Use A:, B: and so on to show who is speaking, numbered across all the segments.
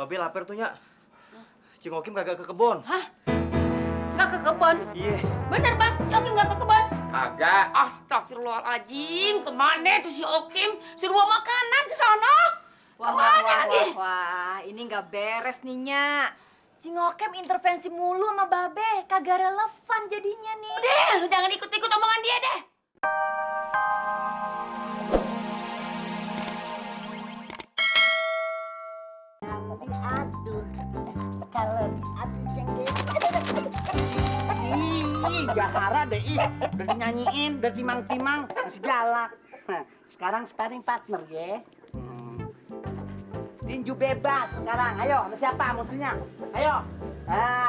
A: Babe lapar tuh, Nya. Cing Okim kagak ke kebon.
B: Hah? Nggak ke kebon?
A: Iya.
B: Bener, Bang. Si Okim nggak ke kebon?
A: Kagak.
B: Astagfirullahaladzim. Kemana tuh si Okim? Suruh bawa makanan ke sono.
C: Wah, ini nggak beres nih, Nya. Cing Okem intervensi mulu sama Babe, kagak relevan jadinya nih.
B: Udah, lu jangan ikut-ikut omongan dia deh.
D: Diaduk, kalau diaduk cengkeh. Ih, Jahara deh, udah dinyanyiin, udah timang-timang, masih galak. Nah, sekarang sparring partner ya. Tinju bebas sekarang, ayo, sama siapa musuhnya? Ayo,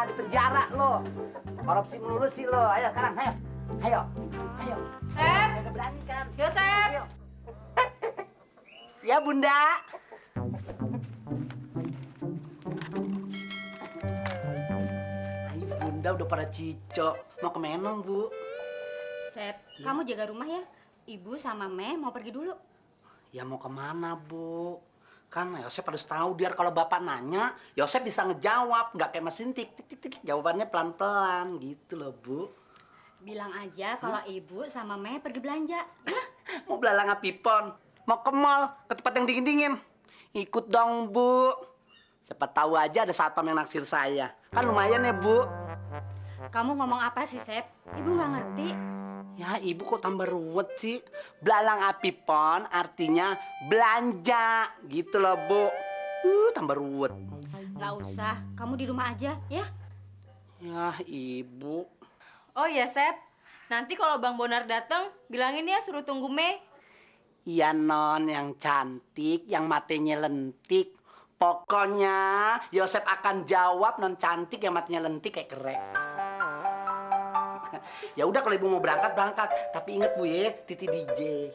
D: di penjara lo, korupsi melulu sih lo, ayo sekarang, ayo.
B: Sep.
D: Udah berani kan?
B: Yo, Sep.
D: Ayo. Ya Bunda. Ayo Bunda udah pada cicok, mau ke Menong Bu?
E: Sep, kamu jaga rumah ya. Ibu sama Meh mau pergi dulu.
D: Ya mau kemana Bu? Kan Yosep harus tahu biar kalau Bapak nanya, Yosep bisa ngejawab, nggak kayak mesin tik tik tik tik, jawabannya pelan-pelan gitu loh Bu.
E: Bilang aja kalau ibu sama Meh pergi belanja. Ya?
D: Mau belalang pipon, mau ke mall, ke tempat yang dingin-dingin. Ikut dong Bu. Siapa tahu aja ada satpam yang naksir saya. Kan lumayan ya Bu.
E: Kamu ngomong apa sih, Sep? Ibu nggak ngerti.
D: Ya ibu kok tambah ruwet sih. Belalang pipon artinya belanja gitu loh Bu. Tambah ruwet.
E: Nggak usah, kamu di rumah aja ya.
D: Ya ibu.
C: Oh iya, Sep. Nanti kalau Bang Bonar datang, bilangin ya suruh tunggu Mei.
D: Iya non yang cantik, yang matanya lentik. Pokoknya Yosep akan jawab non cantik yang matanya lentik kayak kerek. Ya udah kalau ibu mau berangkat berangkat, tapi inget Bu ya, Titi DJ.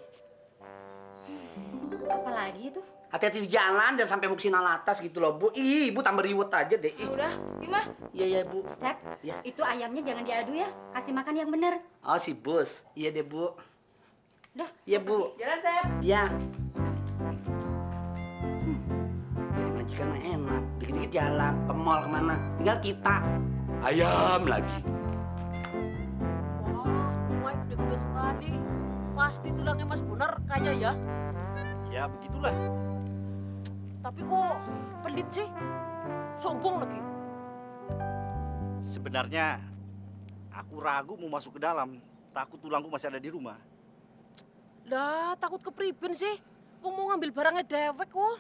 E: Apalagi itu?
D: Hati-hati di jalan dan sampai muksinal atas gitu loh Bu. Ih, ibu tambah riwet aja deh. Ih.
C: Udah, gimana?
D: Iya Bu.
E: Sep,
D: Ya.
E: itu ayamnya jangan diadu ya. Kasih makan yang bener.
D: Oh si bos. Iya deh Bu.
E: Udah.
D: Iya Bu.
C: Jalan, Sep.
D: Iya. Jadi majikan mah enak. Dikit-dikit jalan ke mall kemana. Tinggal kita. Ayam lagi.
F: Wah, gede-gede sekali. Pasti tulangnya Mas Bonar kaya ya.
A: Ya begitulah.
F: Tapi kok pelit sih? Sombong lagi.
A: Sebenarnya aku ragu mau masuk ke dalam. Takut tulangku masih ada di rumah.
F: Lah, takut kepriben sih? Kok mau ngambil barangnya dewek kok?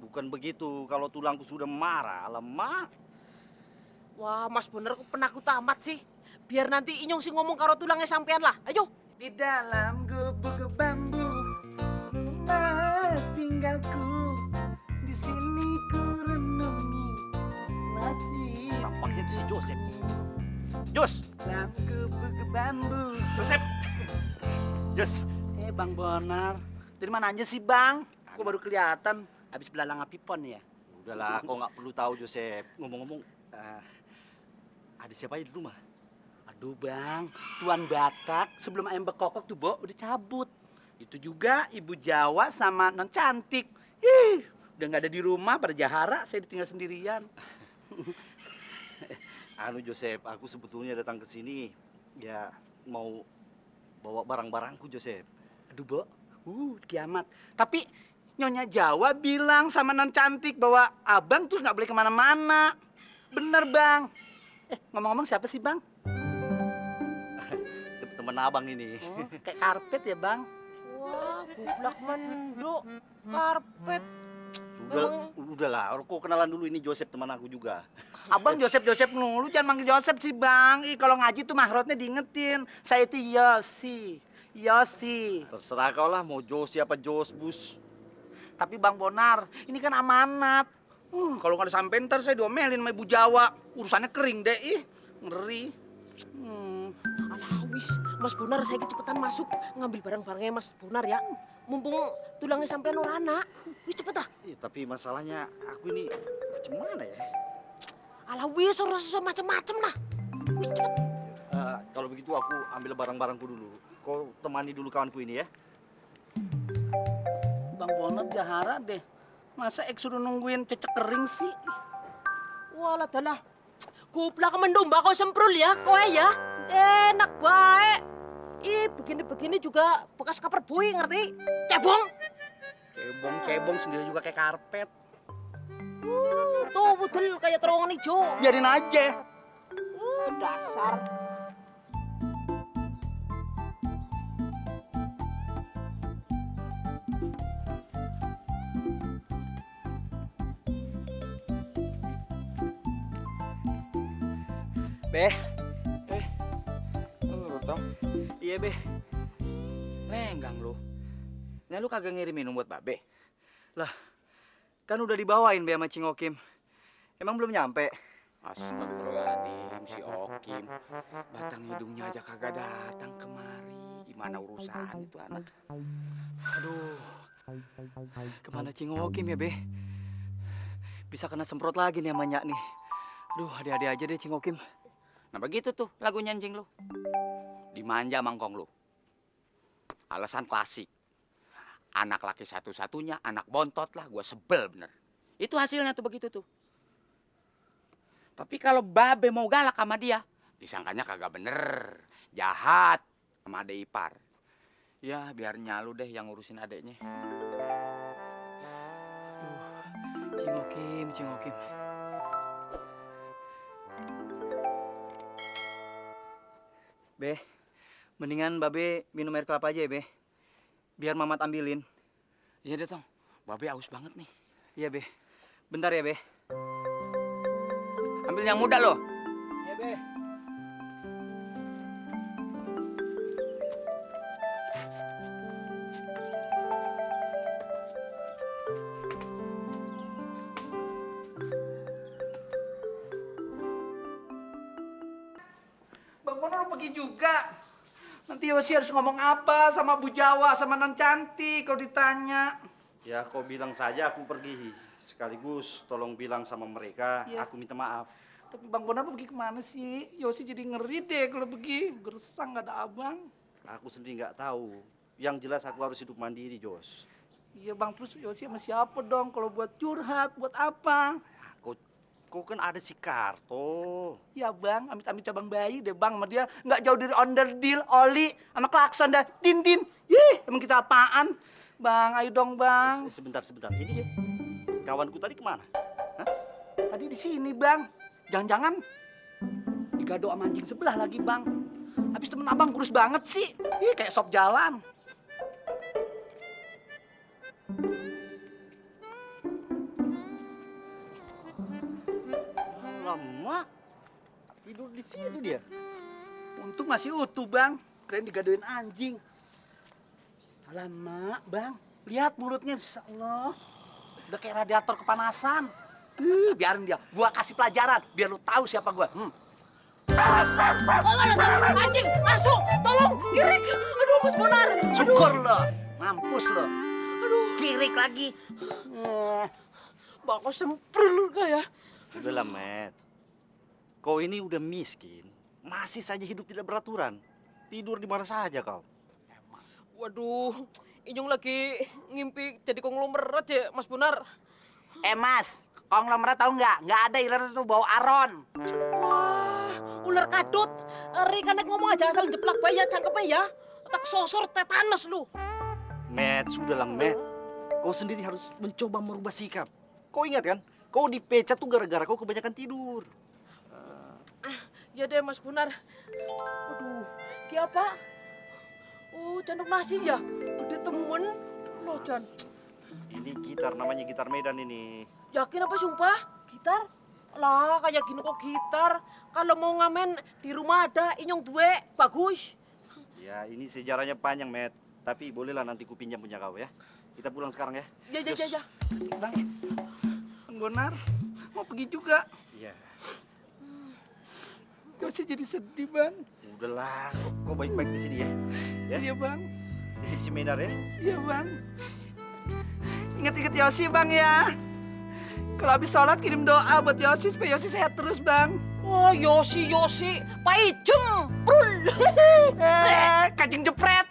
A: Bukan begitu. Kalau tulangku sudah marah, lemah.
F: Wah, Mas Bonar kok penakut amat sih. Biar nanti Inyong sih ngomong karo tulangnya sampean lah. Ayo.
D: Di dalam gubuk bambu rumah tinggalku. Di sini ku renungi masih.
A: Nampaknya itu si Joseph. Jos!
D: Dalam gubuk bambu.
A: Joseph! Jos!
D: Bang Bonar, dari mana aja sih Bang? Kok baru kelihatan habis belalang pipon ya?
A: Udahlah, kau nggak perlu tahu Joseph. Ngomong-ngomong, ada siapa aja di rumah?
D: Aduh Bang, Tuan Batak sebelum ayam bekokok tuh Bo udah cabut. Itu juga Ibu Jawa sama non cantik. Ih, udah nggak ada di rumah pada Jahara, saya ditinggal sendirian.
A: Anu Joseph, aku sebetulnya datang ke sini ya mau bawa barang-barangku Joseph.
D: Aduh Bo, kiamat. Tapi Nyonya Jawa bilang sama non cantik bahwa abang tuh nggak boleh kemana-mana. Bener Bang. Ngomong-ngomong siapa sih Bang?
A: Temen abang ini.
D: Oh, kayak karpet ya Bang?
F: Wah, gublak menduk. Karpet.
A: Udahlah, kau kenalan dulu ini Joseph teman aku juga.
D: Abang Joseph mulu, jangan manggil Joseph sih Bang. Ih, kalau ngaji tuh mahrotnya diingetin. Saya itu Yosi.
A: Terserah kau lah, mau Jos siapa Jos Bus.
D: Tapi Bang Bonar, ini kan amanat. Kalau nggak disampein ntar saya diomelin sama Ibu Jawa. Urusannya kering deh, ih ngeri.
F: Alah, wis. Mas Bonar, saya cepetan masuk ngambil barang-barangnya Mas Bonar ya. Mumpung tulangnya sampean orana. Wis cepet ah.
A: Tapi masalahnya aku ini macam mana ya?
F: Alah, wis ora usah macem-macem lah. Wis cepet.
A: Kalau begitu aku ambil barang-barangku dulu. Kau temani dulu kawanku ini ya.
D: Bang Bonar Jahara deh. Masa Ek suruh nungguin cecek kering sih?
F: Walah dalah. Kuplak mendomba kau semprul ya, kowe ya. Enak baik. Ih, begini-begini juga bekas kaper bui, ngerti? Cebong.
D: Cebong sendiri juga kayak karpet.
F: Tuh budel kayak terowongan hijau.
D: Biarin aja.
F: Dasar.
G: Be. Lu tau? Iya, Be.
D: Lenggang lu. Nah lu kagak ngirim minum buat Babe?
G: Kan udah dibawain Be sama Cing Okim. Emang belum nyampe?
D: Astagfirullahaladzim, si Okim. Batang hidungnya aja kagak datang kemari. Gimana urusan itu anak?
G: Aduh. Kemana Cing Okim ya, Be? Bisa kena semprot lagi nih sama Nyak nih. Aduh, hadi-hadi aja deh Cing Okim.
D: Nah begitu tuh lagunya anjing lu. Dimanja mangkong lu. Alasan klasik. Anak laki satu-satunya, anak bontot lah. Gua sebel bener. Itu hasilnya tuh begitu tuh. Tapi kalau Babe mau galak sama dia, disangkanya kagak bener. Jahat sama adek ipar. Ya biar nyalu deh yang ngurusin adeknya.
G: Cing Okim. Be, mendingan Babe minum air kelapa aja ya, Be. Biar Mamat ambilin.
D: Iya deh Tong, Babe aus banget nih.
G: Iya, Be. Bentar ya, Be.
D: Ambil yang muda loh.
G: Iya, Be.
D: Bang Bono pergi juga. Nanti Yosi harus ngomong apa sama Bu Jawa, sama Non Cantik kalau ditanya.
A: Ya kau bilang saja aku pergi. Sekaligus tolong bilang sama mereka,
D: Iya.
A: aku minta maaf.
D: Tapi Bang Bonar pergi kemana sih? Yosi jadi ngeri deh kalau pergi. Gersang gak ada abang.
A: Aku sendiri nggak tahu. Yang jelas aku harus hidup mandiri, Jos.
D: Iya Bang, terus Yosi sama siapa dong? Kalau buat curhat, buat apa?
A: Kau kan ada si Karto.
D: Ya Bang, amit-amit cabang bayi deh Bang sama dia. Nggak jauh dari onderdil, oli, sama klakson dah. Din. Yih, emang kita apaan? Bang, ayo dong Bang.
A: Sebentar. Ini kawanku tadi kemana?
D: Tadi di sini Bang. Jangan-jangan digado sama anjing sebelah lagi Bang. Habis temen abang kurus banget sih. Ih, kayak sop jalan.
A: Lama. Tidur di sini dia.
D: Untung masih utuh Bang. Keren digadoin anjing. Alamak Bang. Lihat mulutnya, Insya Allah. Udah kayak radiator kepanasan. Biarin dia. Gua kasih pelajaran. Biar lu tahu siapa gua.
F: Anjing, masuk, tolong, kirik. Aduh, Mas Bonar.
D: Syukur lo. Mampus lo. Aduh. Kirik lagi.
F: Bakal semprul kayak.
A: Udahlah, Met. Kau ini udah miskin. Masih saja hidup tidak beraturan. Tidur di mana saja kau.
F: Waduh, Inyong lagi ngimpi jadi konglomerat ya, Mas Bonar.
D: Mas, konglomerat tahu nggak? Nggak ada iler itu bau aron.
F: Wah, ular kadut. Rika nek ngomong aja asal jeplak bayi ya, cangkepnya ya. Tak sosor tetanus lu.
A: Met, sudahlah, Met. Kau sendiri harus mencoba merubah sikap. Kau ingat kan? Kau dipecat tuh gara-gara kau kebanyakan tidur.
F: Ya deh, Mas Bonar. Aduh, ki apa? Oh, canduk nasi ya? Gede temen lo, Jan.
A: Ini gitar, namanya gitar Medan ini.
F: Yakin apa sumpah? Gitar? Lah, kayak gini kok gitar. Kalau mau ngamen di rumah ada, Inyong duwe, bagus.
A: Ya, ini sejarahnya panjang, Met. Tapi bolehlah nanti ku pinjam punya kau ya. Kita pulang sekarang ya.
F: Ya.
D: Bang, Bang Bonar mau pergi juga.
A: Iya.
D: Kok sih jadi sedih Bang?
A: Udahlah, kau baik-baik di sini ya. Ya,
D: Iya Bang.
A: titip si Medar ya.
D: Iya Bang. Ingat-ingat Yosi Bang ya. Kalau habis sholat kirim doa buat Yosi supaya Yosi sehat terus Bang.
F: Wah, Yosi, Pak Ijem, prul.
D: Kacing jepret.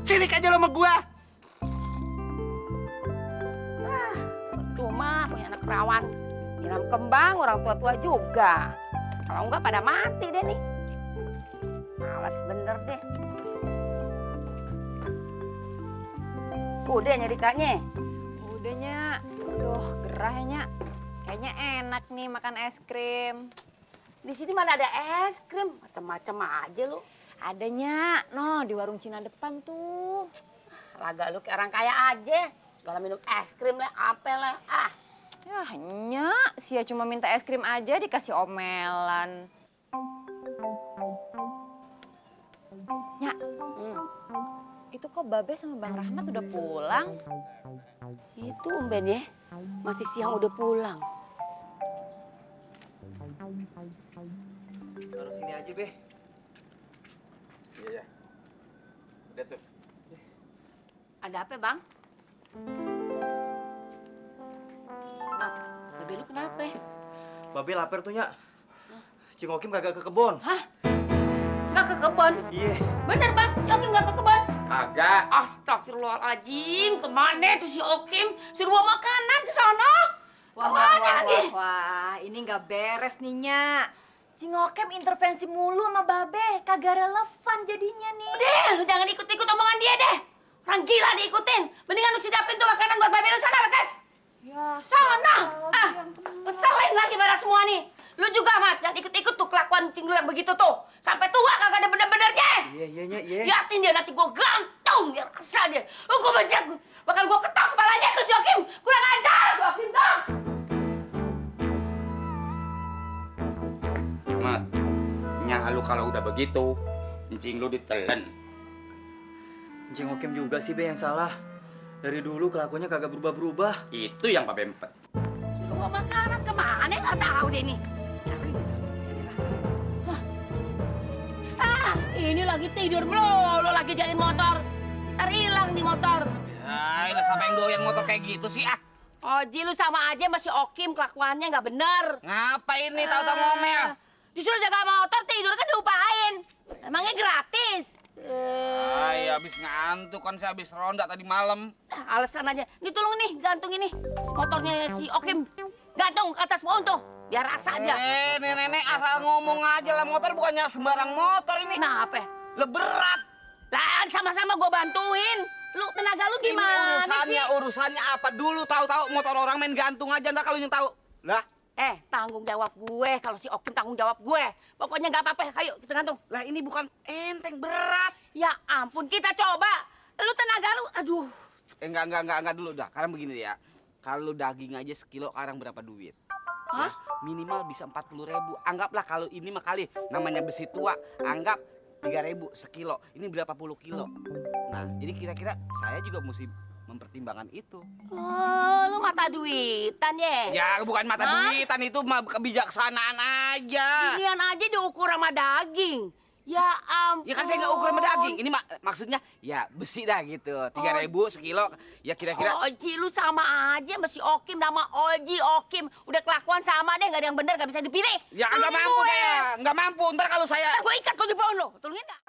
D: Sirik aja lo sama gua.
B: rawan. Nyiram kembang orang tua-tua juga. Kalau enggak pada mati deh nih. Males bener deh. Udah nyerikanya.
C: Udah, Nyak. Duh, gerah ya, Nyak. Kayaknya enak nih makan es krim.
B: Di sini mana ada es krim? Macem-macem aja lu.
C: Ada, Nyak. No, di warung Cina depan tuh.
B: Laga lu kayak orang kaya aja. Segala minum es krim lah, apa lah. Ah,
C: Ya, Nyak. Sia cuma minta es krim aja dikasih omelan. Nyak, itu kok Babe sama Bang Rahmat udah pulang?
B: itu umben ya. Masih siang udah pulang.
G: Taruh sini aja, Be.
A: Iya. Udah tuh.
B: Ada apa, Bang? Mat, Babe lu kenapa?
G: Babe lapar tuh, Nyak. Cing Okim kagak ke kebon.
B: Hah? Nggak ke kebon?
G: Iya.
B: Bener, Bang. Si Okim nggak ke kebon?
A: Kagak.
B: Astagfirullahaladzim. Kemana tuh si Okim? Suruh bawa makanan ke sono.
C: Wah,
B: Kemana lagi?
C: wah, ini nggak beres nih, Nyak. Cingokem intervensi mulu sama Babe, kagak relevan jadinya nih.
B: Udah, lu jangan ikut-ikut omongan dia deh. Orang gila diikutin. Mendingan lu sidapin tuh makanan buat Babe lu sana, lekas.
C: Ya,
B: Sana. Ah, keselin lagi pada semua nih. Lu juga, Mat, jangan ikut-ikut tuh kelakuan cing lu yang begitu tuh. Sampai tua kagak ada bener-benernya.
G: Iya, iya, Nyak, iya.
B: Liatin dia, nanti gua gantung dia rasa dia. Gua bejak, bakal gua ketok kepalanya tuh si Okim. Kurang ajar, Okim tuh.
H: Mat, nyak lu kalau udah begitu, encing lu ditelen.
G: Cing Okim juga sih, Be, yang salah. Dari dulu kelakuannya kagak berubah-berubah.
H: Itu yang Pak Bempet.
B: Suruh bawa makanan kemana nggak tahu deh nih. Nyari, jadi rasa. Hah. Ah, ini lagi tidur melulu, lagi jagain motor. Ntar hilang nih motor.
H: Ya, lah sampai yang doyan motor kayak gitu sih ah.
B: Oji, lu sama aja masih Okim kelakuannya nggak bener.
H: Ngapain nih tahu-tahu ngomel?
B: Disuruh jaga motor, tidur kan diupahin. Emangnya gratis?
H: Ay, habis ngantuk kan saya habis ronda tadi malam.
B: Alasan aja. Nih tolong nih, gantung ini. Motornya si Okim. Gantung ke atas pohon tuh. Biar rasa aja.
H: Nenek asal ngomong aja lah, motor bukannya sembarang motor ini.
B: Nah, apa?
H: Lah berat.
B: Lah, sama-sama gue bantuin. Lu tenaga lu gimana
H: Ini
B: sih?
H: urusannya apa dulu, tahu-tahu motor orang main gantung aja, ntar kalau yang tahu. Lah,
B: Tanggung jawab gue. Kalau si Okim tanggung jawab gue. Pokoknya nggak apa-apa. Ayo, kita gantung.
H: lah ini bukan enteng, berat.
B: Ya ampun, kita coba. Lu tenaga lu, aduh.
H: Enggak dulu dah. Sekarang begini ya. Kalau daging aja sekilo sekarang berapa duit?
B: Hah?
H: Ya, minimal bisa 40.000. Anggaplah kalau ini mah kali namanya besi tua, anggap 3.000 sekilo. Ini berapa puluh kilo. Nah, jadi kira-kira saya juga mesti mempertimbangkan itu.
B: Oh, lu mata duitan ya?
H: Ya, bukan mata
B: Hah?
H: duitan, itu mah kebijaksanaan aja.
B: Ginian aja diukur sama daging. Ya ampun.
H: Ya kan saya nggak ukur sama daging. Ini maksudnya ya besi dah gitu. 3.000 sekilo. Ya kira-kira.
B: Oji, lu sama aja sama si Okim. Nama Oji Okim. Udah kelakuan sama deh. Nggak ada yang bener, nggak bisa dipilih.
H: Ya
B: Tolongin
H: nggak mampu
B: gue.
H: saya. Nggak mampu. Ntar kalau saya.
B: Gue ikat lu di pohon lo. Tolongin nggak?